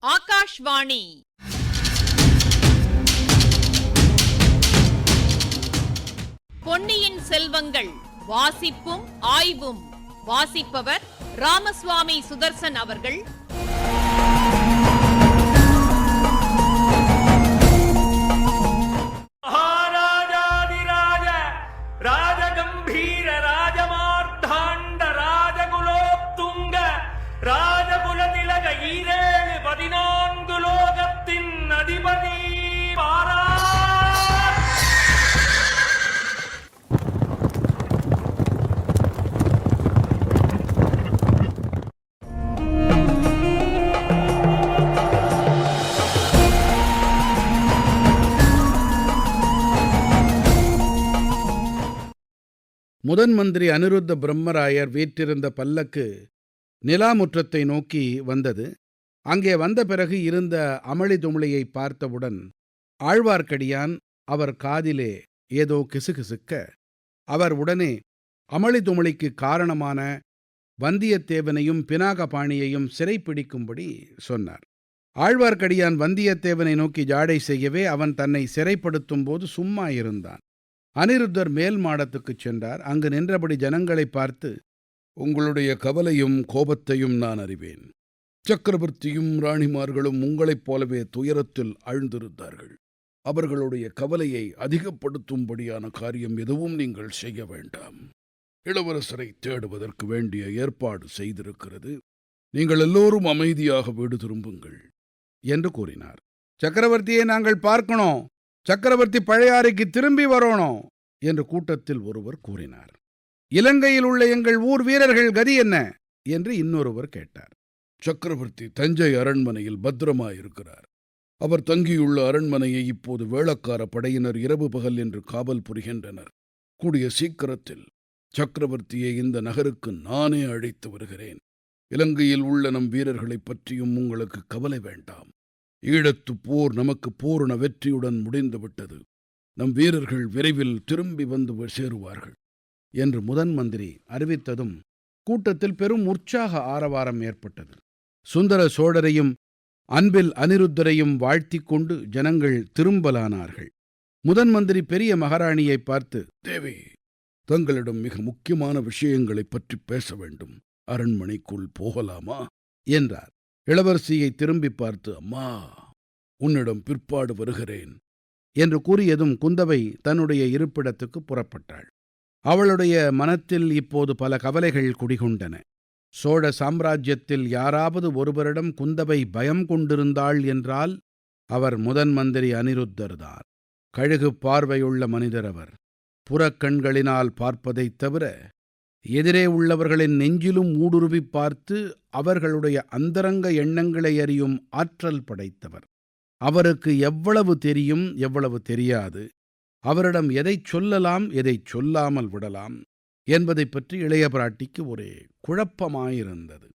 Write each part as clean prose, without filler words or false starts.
ஆகாஷ்வாணி. பொன்னியின் செல்வங்கள் வாசிப்பும் ஆய்வும். வாசிப்பவர் ராமசுவாமி சுதர்சன் அவர்கள். ராஜகம்பீர ராஜமார்த்தாண்ட ராஜகுலோத்துங்க ராஜகுலதிலக ஈரேழு 14 லோகத்தின் அதிபதி பாரா. முதன் மந்திரி அனிருத்த பிரம்மராயர் வீற்றிருந்த பல்லக்கு நிலாமுற்றத்தை நோக்கி வந்தது. அங்கே வந்த பிறகு இருந்த அமளி துமளியை பார்த்தவுடன் ஆழ்வார்க்கடியான் அவர் காதிலே ஏதோ கிசுகிசுக்க, அவர் உடனே அமளி துமளிக்கு காரணமான வந்தியத்தேவனையும் பினாகபாணியையும் சிறைப்பிடிக்கும்படி சொன்னார். ஆழ்வார்க்கடியான் வந்தியத்தேவனை நோக்கி ஜாடை செய்யவே அவன் தன்னை சிறைப்படுத்தும் போது சும்மா இருந்தான். அனிருத்தர் மேல் மாடத்துக்குச் சென்றார். அங்கு நின்றபடி ஜனங்களை பார்த்து, உங்களுடைய கவலையும் கோபத்தையும் நான் அறிவேன். சக்கரவர்த்தியும் ராணிமார்களும் உங்களைப் போலவே துயரத்தில் ஆழ்ந்திருந்தார்கள். அவர்களுடைய கவலையை அதிகப்படுத்தும்படியான காரியம் எதுவும் நீங்கள் செய்ய வேண்டாம். இளவரசரை தேடுவதற்கு வேண்டிய ஏற்பாடு செய்திருக்கிறது. நீங்கள் எல்லோரும் அமைதியாக வீடு திரும்புங்கள் என்று கூறினார். சக்கரவர்த்தியை நாங்கள் பார்க்கணும், சக்கரவர்த்தி பழையாறைக்கு திரும்பி வரணும் என்று கூட்டத்தில் ஒருவர் கூறினார். இலங்கையில் உள்ள எங்கள் ஊர் வீரர்கள் கதி என்ன என்று இன்னொருவர் கேட்டார். சக்கரவர்த்தி தஞ்சை அரண்மனையில் பத்திரமாயிருக்கிறார். அவர் தங்கியுள்ள அரண்மனையை இப்போது வேளக்கார படையினர் இரவு பகல் என்று காவல் புரிகின்றனர். கூடிய சீக்கிரத்தில் சக்கரவர்த்தியை இந்த நகருக்கு நானே அழைத்து வருகிறேன். இலங்கையில் உள்ள நம் வீரர்களைப் பற்றியும் உங்களுக்கு கவலை வேண்டாம். ஈழத்து போர் நமக்கு பூரண வெற்றியுடன் முடிந்துவிட்டது. நம் வீரர்கள் விரைவில் திரும்பி வந்து சேருவார்கள் என்று முதன் மந்திரி அறிவித்ததும் கூட்டத்தில் பெரும் உற்சாக ஆரவாரம் ஏற்பட்டது. சுந்தர சோழரையும் அன்பில் அனிருத்தரையும் வாழ்த்திக் கொண்டு ஜனங்கள் திரும்பலானார்கள். முதன் மந்திரி பெரிய மகாராணியை பார்த்து, தேவி, தங்களிடம் மிக முக்கியமான விஷயங்களைப் பற்றி பேச வேண்டும். அரண்மனைக்குள் போகலாமா என்றார். இளவரசியை திரும்பி பார்த்து, அம்மா, உன்னிடம் பிற்பாடு வருகிறேன் என்று கூறியதும் குந்தவை தன்னுடைய இருப்பிடத்துக்கு புறப்பட்டாள். அவளுடைய மனத்தில் இப்போது பல கவலைகள் குடிகொண்டன. சோழ சாம்ராஜ்யத்தில் யாராவது ஒருவரிடம் குந்தவை பயம் கொண்டிருந்தாள் என்றால் அவர் முதன் மந்திரி அனிருத்தர்தான். கழுகு பார்வையுள்ள மனிதர் அவர். புறக்கண்களினால் பார்ப்பதைத் தவிர எதிரே உள்ளவர்களின் நெஞ்சிலும் ஊடுருவிப் பார்த்து அவர்களுடைய அந்தரங்க எண்ணங்களை அறியும் ஆற்றல் படைத்தவர். அவருக்கு எவ்வளவு தெரியும், எவ்வளவு தெரியாது, அவரிடம் எதைச் சொல்லலாம், எதைச் சொல்லாமல் விடலாம் என்பதைப் பற்றி இளைய பிராட்டிக்கு ஒரே குழப்பமாயிருந்தது.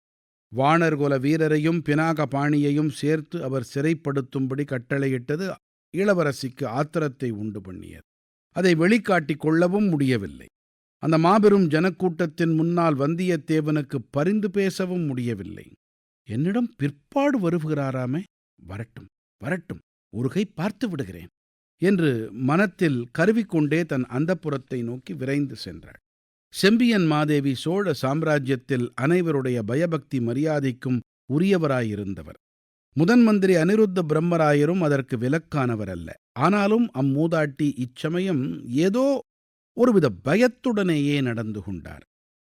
வாணர்குல வீரரையும் பினாகபாணியையும் சேர்த்து அவர் சிறைப்படுத்தும்படி கட்டளையிட்டது இளவரசிக்கு ஆத்திரத்தை உண்டு பண்ணியது. அதை வெளிக்காட்டிக் கொள்ளவும் முடியவில்லை. அந்த மாபெரும் ஜனக்கூட்டத்தின் முன்னால் வந்தியத்தேவனுக்கு பரிந்து பேசவும் முடியவில்லை. என்னிடம் பிற்பாடு வருகிறாராமே, வரட்டும் வரட்டும், ஒரு கை பார்த்து விடுகிறேன் என்று மனத்தில் கருவிக்கொண்டே தன் அந்தப்புரத்தை நோக்கி விரைந்து சென்றாள். செம்பியன் மாதேவி சோழ சாம்ராஜ்யத்தில் அனைவருடைய பயபக்தி மரியாதைக்கும் உரியவராயிருந்தவர். முதன் மந்திரி அனிருத்த பிரம்மராயரும் அதற்கு விலக்கானவர் அல்ல. ஆனாலும் அம்மூதாட்டி இச்சமயம் ஏதோ ஒருவித பயத்துடனேயே நடந்து கொண்டார்.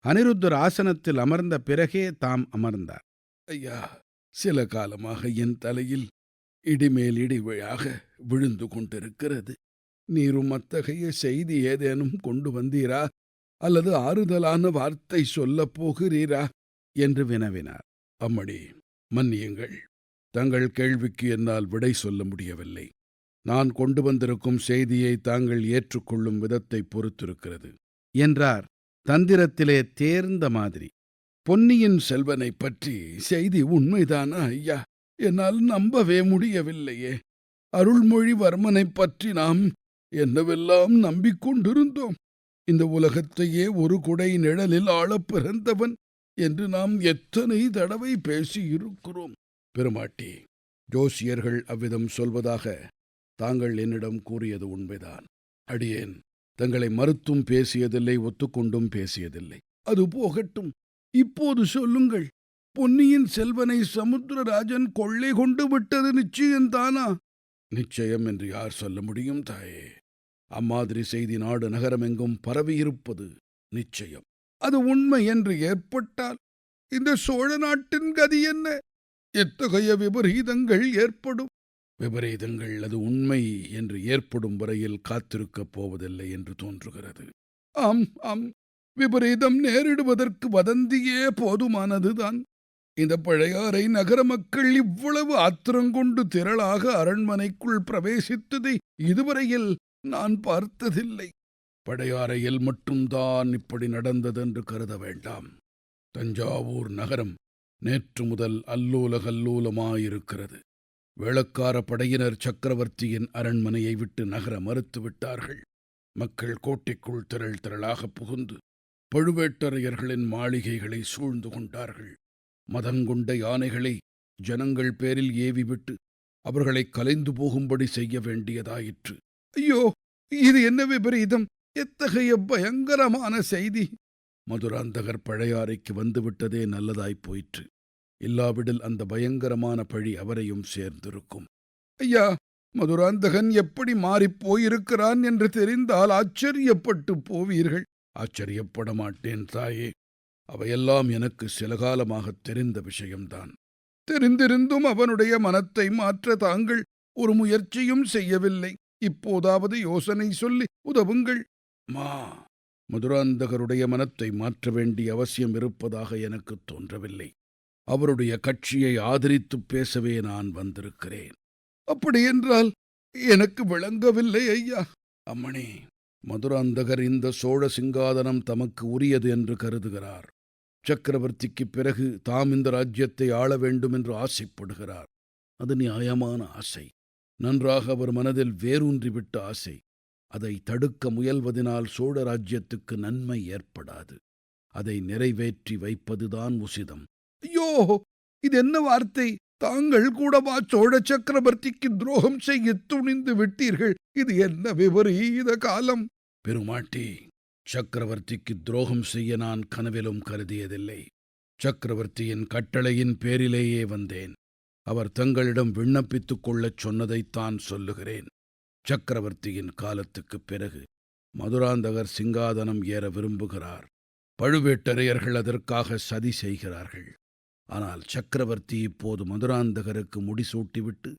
அனிருத்தர் ஆசனத்தில் அமர்ந்த பிறகே தாம் அமர்ந்தார். ஐயா, சில காலமாக என் தலையில் இடிமேல் இடிவிழாக விழுந்து கொண்டிருக்கிறது. நீரும் அத்தகைய செய்தி ஏதேனும் கொண்டு வந்தீரா, அல்லது ஆறுதலான வார்த்தை சொல்லப் போகிறீரா என்று வினவினார். அம்மணி, மன்னியுங்கள், தங்கள் கேள்விக்கு என்னால் விடை சொல்ல முடியவில்லை. நான் கொண்டு வந்திருக்கும் செய்தியை தாங்கள் ஏற்றுக்கொள்ளும் விதத்தை பொறுத்திருக்கிறது என்றார் தந்திரத்திலே தேர்ந்த மாதிரி. பொன்னியின் செல்வனை பற்றி செய்தி உண்மைதானா ஐயா? என்னால் நம்பவே முடியவில்லையே. அருள்மொழிவர்மனைப் பற்றி நாம் என்னவெல்லாம் நம்பிக்கொண்டிருந்தோம். இந்த உலகத்தையே ஒரு குடை நிழலில் ஆளப் பிறந்தவன் என்று நாம் எத்தனை தடவை பேசியிருக்கிறோம். பெருமாட்டி, ஜோசியர்கள் அவ்விதம் சொல்வதாக தாங்கள் என்னிடம் கூறியது உண்மைதான். அடியேன் தங்களை மறுத்தும் பேசியதில்லை, ஒத்துக்கொண்டும் பேசியதில்லை. அது போகட்டும். இப்போது சொல்லுங்கள், பொன்னியின் செல்வனை சமுத்திரராஜன் கொள்ளை கொண்டு விட்டது நிச்சயம்தானா? நிச்சயம் என்று யார் சொல்ல முடியும் தாயே? அம்மாதிரி செய்தி நாடு நகரமெங்கும் பரவியிருப்பது நிச்சயம். அது உண்மை என்று ஏற்பட்டால் இந்த சோழ நாட்டின் கதி என்ன? எத்தகைய விபரீதங்கள் ஏற்படும்? விபரீதங்கள் அது உண்மை என்று ஏற்படும் வரையில் காத்திருக்கப் போவதில்லை என்று தோன்றுகிறது. ஆம் ஆம், விபரீதம் நேரிடுவதற்கு வதந்தியே போதுமானதுதான். இந்த பழையாறை நகர மக்கள் இவ்வளவு ஆத்திரங்கொண்டு திரளாக அரண்மனைக்குள் பிரவேசித்ததை இதுவரையில் நான் பார்த்ததில்லை. பழையாறையில் மட்டும்தான் இப்படி நடந்ததென்று கருத வேண்டாம். தஞ்சாவூர் நகரம் நேற்று முதல் அல்லூல கல்லூலமாயிருக்கிறது. வேளக்கார படையினர் சக்கரவர்த்தியின் அரண்மனையை விட்டு நகர மறுத்துவிட்டார்கள். மக்கள் கோட்டைக்குள் திரள் திரளாக புகுந்து பழுவேட்டரையர்களின் மாளிகைகளை சூழ்ந்து கொண்டார்கள். மதங்கொண்ட யானைகளை ஜனங்கள் பேரில் ஏவிவிட்டு அவர்களை கலைந்து போகும்படி செய்ய வேண்டியதாயிற்று. ஐயோ, இது என்ன விபரீதம்! எத்தகைய பயங்கரமான செய்தி! மதுராந்தகர் பழையாறைக்கு வந்துவிட்டதே நல்லதாய்ப் போயிற்று. இல்லாவிடில் அந்த பயங்கரமான பழி அவரையும் சேர்ந்திருக்கும். ஐயா, மதுராந்தகன் எப்படி மாறிப் போயிருக்கிறான் என்று தெரிந்தால் ஆச்சரியப்பட்டு போவீர்கள். ஆச்சரியப்பட மாட்டேன் தாயே. அவையெல்லாம் எனக்கு சில காலமாகத் தெரிந்த விஷயம்தான். தெரிந்திருந்தும் அவனுடைய மனத்தை மாற்ற தாங்கள் ஒரு முயற்சியும் செய்யவில்லை. இப்போதாவது யோசனை சொல்லி உதவுங்கள். மதுராந்தகருடைய மனத்தை மாற்ற வேண்டிய அவசியம் இருப்பதாக எனக்கு தோன்றவில்லை. அவருடைய கட்சியை ஆதரித்துப் பேசவே நான் வந்திருக்கிறேன். அப்படியென்றால் எனக்கு விளங்கவில்லை ஐயா. அம்மணி, மதுராந்தகர் இந்த சோழ சிங்காதனம் தமக்கு உரியது என்று கருதுகிறார். சக்கரவர்த்திக்குப் பிறகு தாம் இந்த ராஜ்யத்தை ஆள வேண்டும் என்று ஆசைப்படுகிறார். அது நியாயமான ஆசை. நன்றாக அவர் மனதில் வேரூன்றிவிட்ட ஆசை. அதை தடுக்க முயல்வதனால் சோழ ராஜ்யத்துக்கு நன்மை ஏற்படாது. அதை நிறைவேற்றி வைப்பதுதான் உசிதம். ஐயோ, இது என்ன வார்த்தை! தாங்கள் கூடவா சோழ சக்கரவர்த்திக்கு துரோகம் செய்ய துணிந்து விட்டீர்கள்? இது என்ன விபரீத காலம்! பெருமாட்டி, சக்கரவர்த்திக்கு துரோகம் செய்ய நான் கனவிலும் கருதியதில்லை. சக்கரவர்த்தியின் கட்டளையின் பேரிலேயே வந்தேன். அவர் தங்களிடம் விண்ணப்பித்துக் கொள்ளச் சொன்னதைத்தான் சொல்லுகிறேன். சக்கரவர்த்தியின் காலத்துக்குப் பிறகு மதுராந்தகர் சிங்காதனம் ஏற விரும்புகிறார். பழுவேட்டரையர்கள் அதற்காக சதி செய்கிறார்கள். ஆனால் சக்கரவர்த்தி இப்போது மதுராந்தகருக்கு முடிசூட்டிவிட்டு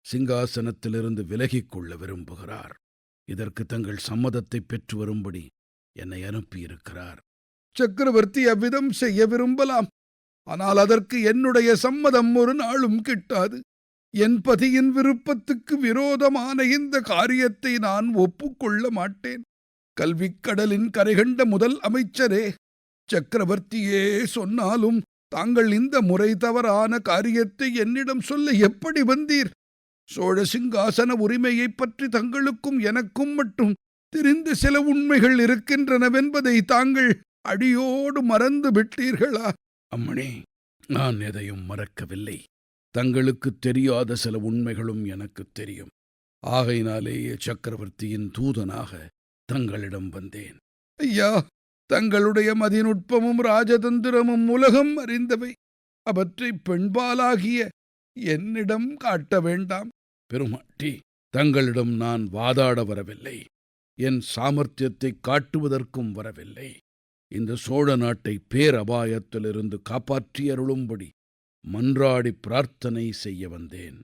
சிங்காசனத்திலிருந்து விலகிக் கொள்ள விரும்புகிறார். இதற்கு தங்கள் சம்மதத்தை பெற்று வரும்படி என்னை அனுப்பியிருக்கிறார். சக்கரவர்த்தி அவ்விதம் செய்ய விரும்பலாம். ஆனால் அதற்கு என்னுடைய சம்மதம் ஒரு நாளும் கிட்டாது. என் பதியின் விருப்பத்துக்கு விரோதமான இந்த காரியத்தை நான் ஒப்புக்கொள்ள மாட்டேன். கல்விக்கடலின் கரைகண்ட முதல் அமைச்சரே, சக்கரவர்த்தியே சொன்னாலும் தாங்கள் இந்த முறை தவறான காரியத்தை என்னிடம் சொல்ல எப்படி வந்தீர்? சோழ சிங்காசன உரிமையைப் பற்றி தங்களுக்கும் எனக்கும் மட்டும் தெரிந்த சில உண்மைகள் இருக்கின்றனவென்பதை தாங்கள் அடியோடு மறந்து விட்டீர்களா? அம்மணி, நான் எதையும் மறக்கவில்லை. தங்களுக்கு தெரியாத சில உண்மைகளும் எனக்கு தெரியும். ஆகையினாலேயே சக்கரவர்த்தியின் தூதனாக தங்களிடம் வந்தேன். ஐயா, தங்களுடைய மதிநுட்பமும் ராஜதந்திரமும் உலகம் அறிந்தவை. அவற்றை பெண்பாலாகிய என்னிடம் காட்ட வேண்டாம். பெருமாட்டி, தங்களிடம் நான் வாதாட வரவில்லை. என் சாமர்த்தியத்தை காட்டுவதற்கும் வரவில்லை. இந்த சோழ நாட்டை பேரபாயத்திலிருந்து காப்பாற்றியருளும்படி மன்றாடி பிரார்த்தனை செய்ய வந்தேன்.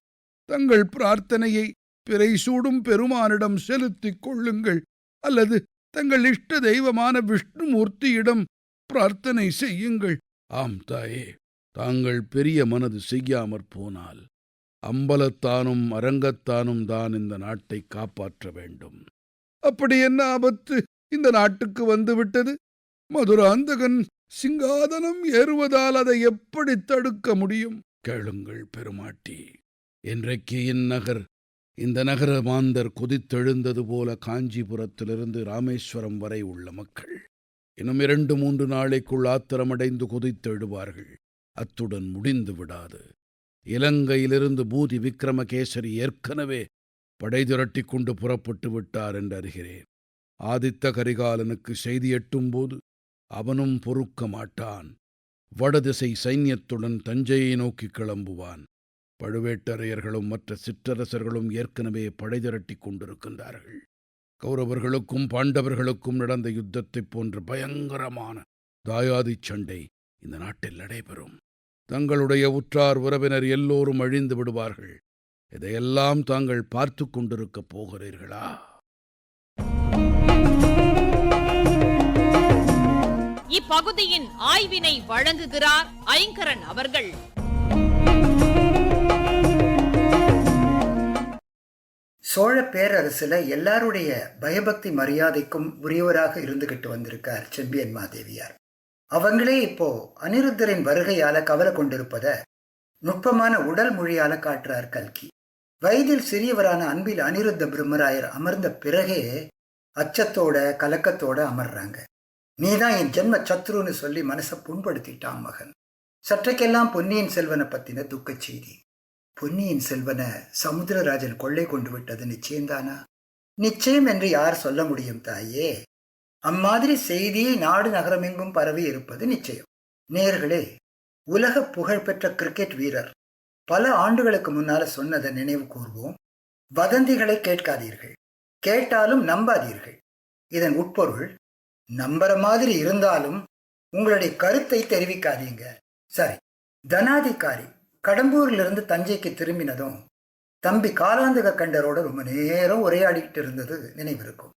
தங்கள் பிரார்த்தனையை பிறை சூடும் பெருமானிடம் செலுத்திக் கொள்ளுங்கள். அல்லது தங்கள் இஷ்ட தெய்வமான விஷ்ணுமூர்த்தியிடம் பிரார்த்தனை செய்யுங்கள். ஆம் தாயே, தாங்கள் பெரிய மனது செய்யாமற் போனால் அம்பலத்தானும் அரங்கத்தானும் தான் இந்த நாட்டை காப்பாற்ற வேண்டும். அப்படி என்ன ஆபத்து இந்த நாட்டுக்கு வந்துவிட்டது? மதுராந்தகன் சிங்காதனம் ஏறுவதால் அதை எப்படி தடுக்க முடியும்? கேளுங்கள் பெருமாட்டி. இன்றைக்கு இந்த நகர மாந்தர் கொதித்தெழுந்தது போல காஞ்சிபுரத்திலிருந்து ராமேஸ்வரம் வரை உள்ள மக்கள் இன்னும் 2-3 நாளைக்குள் ஆத்திரமடைந்து கொதித்தெழுவார்கள். அத்துடன் முடிந்து விடாது. இலங்கையிலிருந்து பூதி விக்ரமகேசரி ஏற்கனவே படை திரட்டிக் கொண்டு புறப்பட்டு விட்டார் என்று அறிகிறேன். ஆதித்த கரிகாலனுக்கு செய்தி எட்டும்போது அவனும் பொறுக்க மாட்டான். வடதிசை சைன்யத்துடன் தஞ்சையை நோக்கி கிளம்புவான். பழுவேட்டரையர்களும் மற்ற சிற்றரசர்களும் ஏற்கனவே படை திரட்டிக் கொண்டிருக்கின்றார்கள். கௌரவர்களுக்கும் பாண்டவர்களுக்கும் நடந்த யுத்தத்தைப் போன்ற பயங்கரமான தாயாதி சண்டை இந்த நாட்டில் நடைபெறும். தங்களுடைய உற்றார் உறவினர் எல்லோரும் அழிந்து விடுவார்கள். இதையெல்லாம் தாங்கள் பார்த்து கொண்டிருக்கப் போகிறீர்களா? இப்பகுதியின் ஆய்வினை வழங்குகிறார் ஐங்கரன் அவர்கள். சோழ பேரரசுல எல்லாருடைய பயபக்தி மரியாதைக்கும் உரியவராக இருந்துகிட்டு வந்திருக்கார் செம்பியன் மாதேவியார். அவங்களே இப்போ அனிருத்தரின் வருகையால கவலை கொண்டிருப்பத நுட்பமான உடல் மொழியால காட்டுறார் கல்கி. வயதில் சிறியவரான அன்பில் அனிருத்த பிரம்மராயர் அமர்ந்த பிறகே அச்சத்தோட கலக்கத்தோட அமர்றாங்க. நீதான் என் ஜென்ம சத்ருன்னு சொல்லி மனசை புண்படுத்திட்டான் மகன். சற்றைக்கெல்லாம் பொன்னியின் செல்வனை பத்தின துக்கச் செய்தி. பொன்னியின் செல்வனை சமுத்திரராஜன் கொள்ளை கொண்டு விட்டது நிச்சயம்தானா? நிச்சயம் என்று யார் சொல்ல முடியும் தாயே? அம்மாதிரி செய்தி நாடு நகரமெங்கும் பரவி இருப்பது நிச்சயம். நேயர்களே, உலக புகழ்பெற்ற கிரிக்கெட் வீரர் பல ஆண்டுகளுக்கு முன்னால சொன்னதை நினைவு கூர்வோம். வதந்திகளை கேட்காதீர்கள், கேட்டாலும் நம்பாதீர்கள். இதன் உட்பொருள், நம்புற மாதிரி இருந்தாலும் உங்களுடைய கருத்தை தெரிவிக்காதீங்க. சரி, தனாதிகாரி கடம்பூரிலிருந்து தஞ்சைக்கு திரும்பினதும் தம்பி காலாந்தக கண்டரோட ரொம்ப நேரம் உரையாடிக்கிட்டு இருந்தது நினைவிருக்கும்.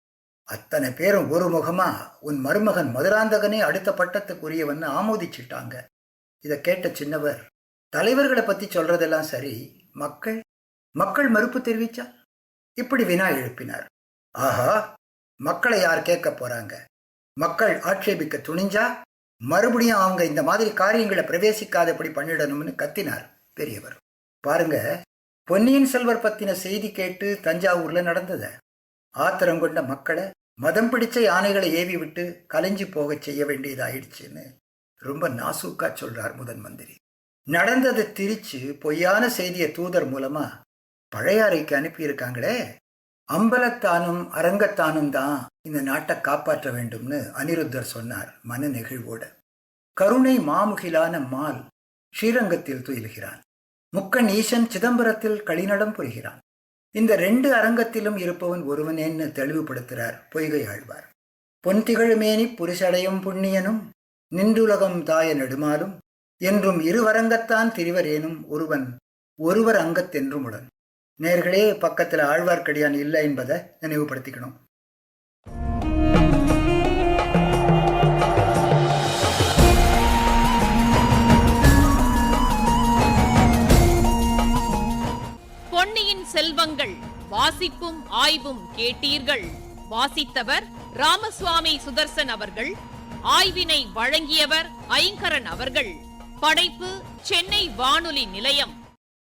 அத்தனை பேரும் ஒரு முகமா உன் மருமகன் மதுராந்தகனே அடுத்த பட்டத்துக்குரியவன்னு ஆமோதிச்சுட்டாங்க. இதை கேட்ட சின்னவர், தலைவர்களை பத்தி சொல்றதெல்லாம் சரி, மக்கள் மறுப்பு தெரிவிச்சா? இப்படி வினா எழுப்பினார். ஆஹா, மக்களை யார் கேட்க போறாங்க? மக்கள் ஆட்சேபிக்க துணிஞ்சா மறுபடியும் அவங்க இந்த மாதிரி காரியங்களை பிரவேசிக்காதபடி பண்ணிடணும்னு கத்தினார் பெரியவர். பாருங்க, பொன்னியின் செல்வர் பத்தின செய்தி கேட்டு தஞ்சாவூர்ல நடந்தத ஆத்திரம் கொண்ட மக்களை மதம் பிடிச்ச யானைகளை ஏவி விட்டு கலைஞ்சு போக செய்ய வேண்டியதாயிடுச்சுன்னு ரொம்ப நாசூக்கா சொல்றார் முதன் மந்திரி. நடந்ததை திரிச்சு பொய்யான செய்திய தூதர் மூலமா பழையாறைக்கு அனுப்பியிருக்காங்களே. அம்பலத்தானும் அரங்கத்தானும் தான் இந்த நாட்டை காப்பாற்ற வேண்டும்னு அனிருத்தர் சொன்னார் மன நெகிழ்வோட. கருணை மாமுகிலான மால் ஸ்ரீரங்கத்தில் துயில்கிறான். முக்கன் ஈசன் சிதம்பரத்தில் களிநடம் புரிகிறான். இந்த 2 அரங்கத்திலும் இருப்பவன் ஒருவனேன்னு தெளிவுபடுத்துகிறார் பொய்கை ஆழ்வார். பொன்திகழ்மேனி புரிசடையும் புண்ணியனும் நின்றுலகம் தாய நெடுமாலும் என்றும் இருவரங்கத்தான் திரிவரேனும் ஒருவர் அங்கத்தென்றும் உடன். நேர்களே, பக்கத்தில் ஆழ்வார்க்கடியான் இல்லை என்பதை நினைவுபடுத்திக்கணும். பொன்னியின் செல்வங்கள் வாசிப்பும் ஆய்வும் கேட்டீர்கள். வாசித்தவர் ராமசுவாமி சுதர்சன் அவர்கள். ஆய்வினை வழங்கியவர் ஐங்கரன் அவர்கள். படைப்பு சென்னை வானொலி நிலையம்.